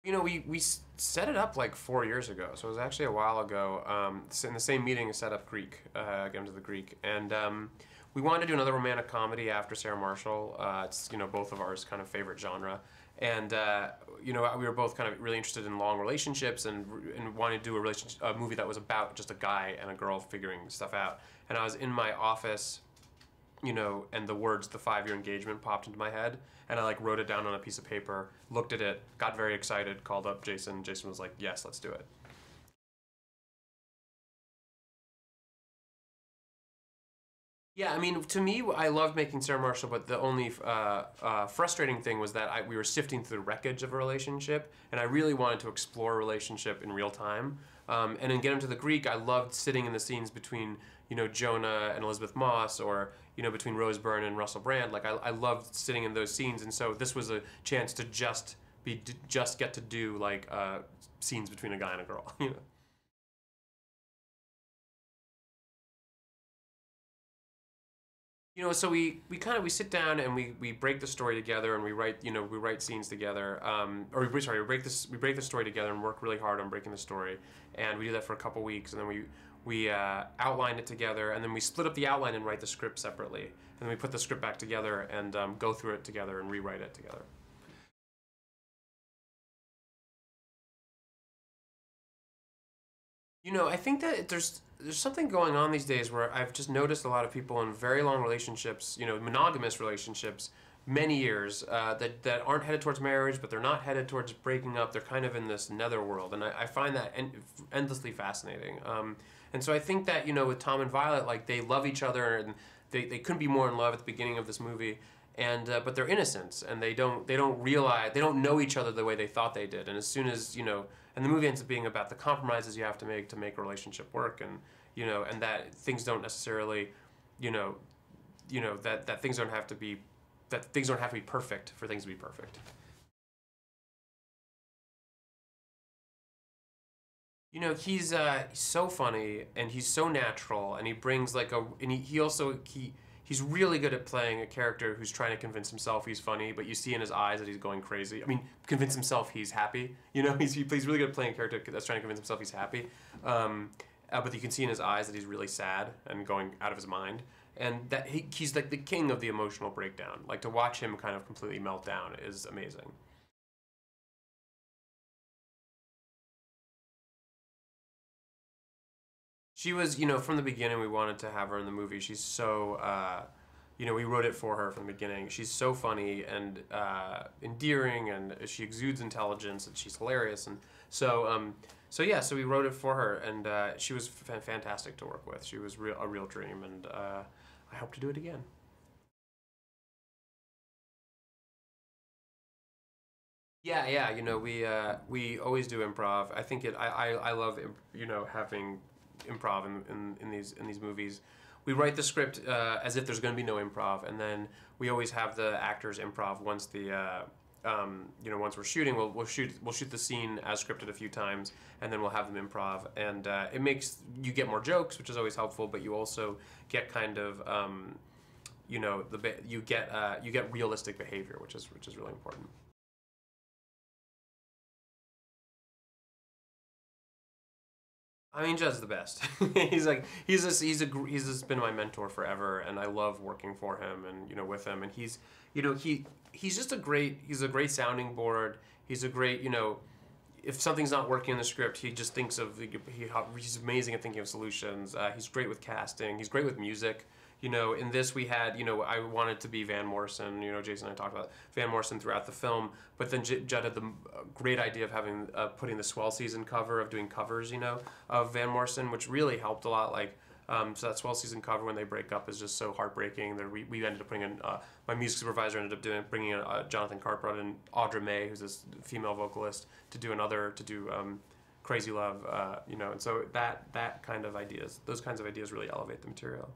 We set it up like 4 years ago, so it was actually a while ago. In the same meeting, set up Greek, get into the Greek, and we wanted to do another romantic comedy after Sarah Marshall. It's both of ours kind of favorite genre, and we were both kind of really interested in long relationships and wanted to do a movie that was about just a guy and a girl figuring stuff out. And I was in my office, and the words "the 5-year engagement" popped into my head, and I like wrote it down on a piece of paper, looked at it, got very excited, called up Jason. Jason was like, "Yes, let's do it." Yeah, I mean, to me, I loved making Sarah Marshall, but the only frustrating thing was that we were sifting through the wreckage of a relationship, and I really wanted to explore a relationship in real time. And in Get Him to the Greek, I loved sitting in the scenes between, Jonah and Elizabeth Moss, or, between Rose Byrne and Russell Brand. Like, I loved sitting in those scenes, and so this was a chance to just get to do, like, scenes between a guy and a girl, So we sit down and we break the story together, and we write scenes together, or we break the story together and work really hard on breaking the story, and we do that for a couple weeks, and then we outline it together, and then we split up the outline and write the script separately, and then we put the script back together and go through it together and rewrite it together. I think that there's something going on these days where I've just noticed a lot of people in very long relationships, monogamous relationships, many years, that aren't headed towards marriage, but they're not headed towards breaking up. They're kind of in this netherworld, and I find that endlessly fascinating. And so I think that with Tom and Violet, like they love each other, and they couldn't be more in love at the beginning of this movie. And but they're innocent, and they don't realize, they don't know each other the way they thought they did. And as soon as and the movie ends up being about the compromises you have to make a relationship work, and and that things don't necessarily, that things don't have to be perfect for things to be perfect. He's so funny, and he's so natural, and he brings like he also he's really good at playing a character who's trying to convince himself he's funny, but you see in his eyes that he's going crazy. I mean, convince himself he's happy. He plays really good at playing a character that's trying to convince himself he's happy. But you can see in his eyes that he's really sad and going out of his mind, and that he's like the king of the emotional breakdown. Like, to watch him kind of completely melt down is amazing. She was, from the beginning we wanted to have her in the movie. She's so, we wrote it for her from the beginning. She's so funny and endearing, and she exudes intelligence, and she's hilarious. And so we wrote it for her, and she was fantastic to work with. She was a real dream, and I hope to do it again. Yeah, yeah. We always do improv. I think I love having improv in these movies. We write the script as if there's going to be no improv, and then we always have the actors improv once once we're shooting. We'll shoot the scene as scripted a few times, and then we'll have them improv, and it makes you get more jokes, which is always helpful. But you also get kind of you get realistic behavior, which is really important. I mean, Judd's the best. He's just been my mentor forever, and I love working for him and with him. And he's just a great sounding board. He's a great if something's not working in the script, he just thinks of he's amazing at thinking of solutions. He's great with casting. He's great with music. In this we had, I wanted to be Van Morrison. Jason and I talked about Van Morrison throughout the film, but then Judd had the great idea of having putting the Swell season cover, of doing covers, of Van Morrison, which really helped a lot. Like, so that Swell season cover when they break up is just so heartbreaking. That we ended up bringing in my music supervisor ended up bringing in Jonathan Cartbroad and Audra May, who's this female vocalist, to do Crazy Love, and so those kinds of ideas really elevate the material.